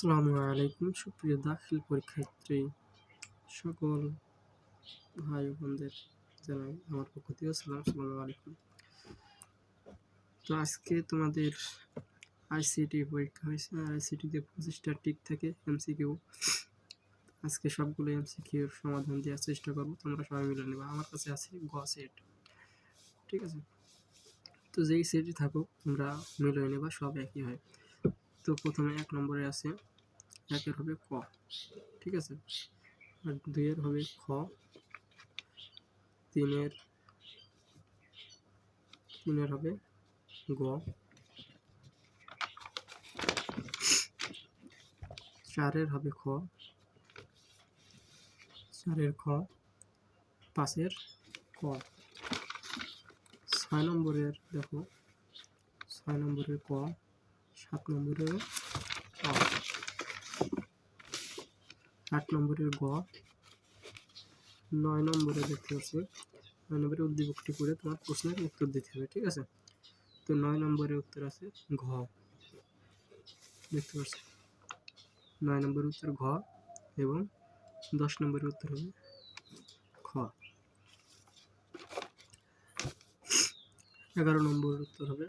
আসসালামু আলাইকুম সুপ্রিয় দাখিল পরীক্ষার্থী সকল ভাই বোনদের জানাই আমার পক্ষ থেকে আসসালামু আলাইকুম। তো আজকে তোমাদের আইসিটি পরীক্ষা হয়েছে। আইসিটিতে 25টা টিক থাকে এমসিকিউ। আজকে সবগুলো এমসিকিউর সমাধান দেওয়ার চেষ্টা করবো, তোমরা সবাই মিলে নেবা। আমার কাছে আছে গ সেট, ঠিক আছে। তো যেই সেটই থাকুক তোমরা মিলে নেবা, সব একই হয়। তো প্রথমে 1 নম্বরে আছে, 1-এর হবে ক, ঠিক আছে। আর 2-এর হবে খ, 3-এর হবে গ, 4-এর হবে খ, 4-এর খ, 5-এর ক। 6 নম্বরের দেখো, 6 নম্বরের ক, 7 নম্বরের ক, 8 নম্বরের গ, 9 নম্বরে দেখতে পাচ্ছি। 9 নম্বরে উদ্দীপকটি করে তোমার প্রশ্নের উত্তর দিতে হবে, ঠিক আছে। তো 9 নম্বরের উত্তর আছে ঘ, দেখতে পাচ্ছি 9 নম্বরের উত্তর ঘ, এবং 10 নম্বরের উত্তর হবে খ। 11 নম্বরের উত্তর হবে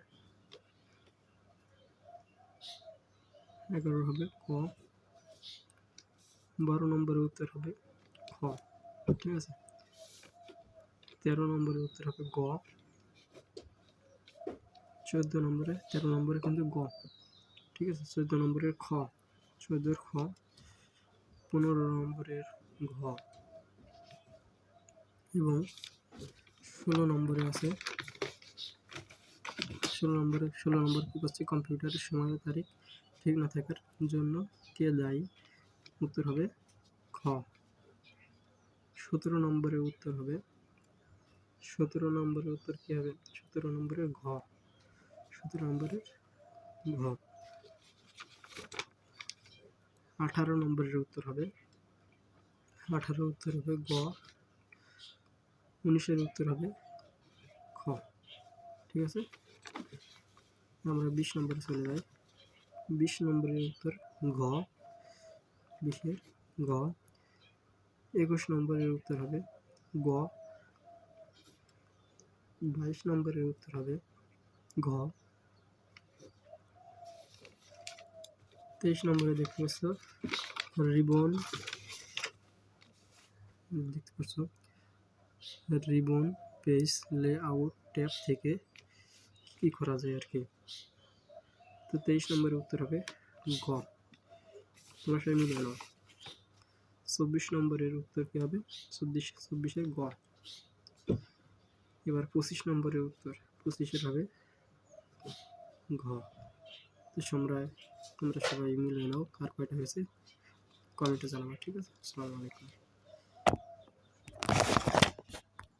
11 হবে ক, 12 নম্বরের উত্তর হবে খ, ঠিক আছে। 13 নম্বরের উত্তর হবে গ, 14 নম্বরে 13 নম্বরে কিন্তু গ, ঠিক আছে। 14 নম্বরের খ, 14-এর খ, 15 নম্বরের ঘ, এবং 16 নম্বরে আছে 16 নম্বর কি করছে, কম্পিউটারের সময় ও তারিখ ঠিক না থাকার জন্য কে দায়ী, উত্তর হবে খ। 17 নম্বরের উত্তর হবে 17 নম্বরের উত্তর কি হবে, 17 নম্বরের ঘ, 17 নম্বরের ঘ। 18 নম্বরের উত্তর হবে 18 উত্তর হবে গ, 19-এর উত্তর হবে খ, ঠিক আছে। আমরা 20 নম্বরে চলে যাই। 20 নম্বরের উত্তর ঘ, 20-এর ঘ। 21 নম্বরের উত্তর হবে গ, 22 নম্বরের উত্তর হবে ঘ। 23 নম্বরে দেখতে পাচ্ছ রিবন, দেখতে পাচ্ছ রিবন পেজ লেআউট ট্যাব থেকে কি করা যায় আর কি। তো 23 নম্বরের উত্তর হবে গ, তোমরা সবাই মিলে নাও। 24 নম্বরের উত্তর কি হবে, 24-এর গ। এবার 25 নম্বরের উত্তর, 25-এর হবে ঘ। তো তোমরা সবাই মিলে নাও, কার কয়টা হয়েছে কমেন্টে জানাবো, ঠিক আছে। আসসালামু আলাইকুম।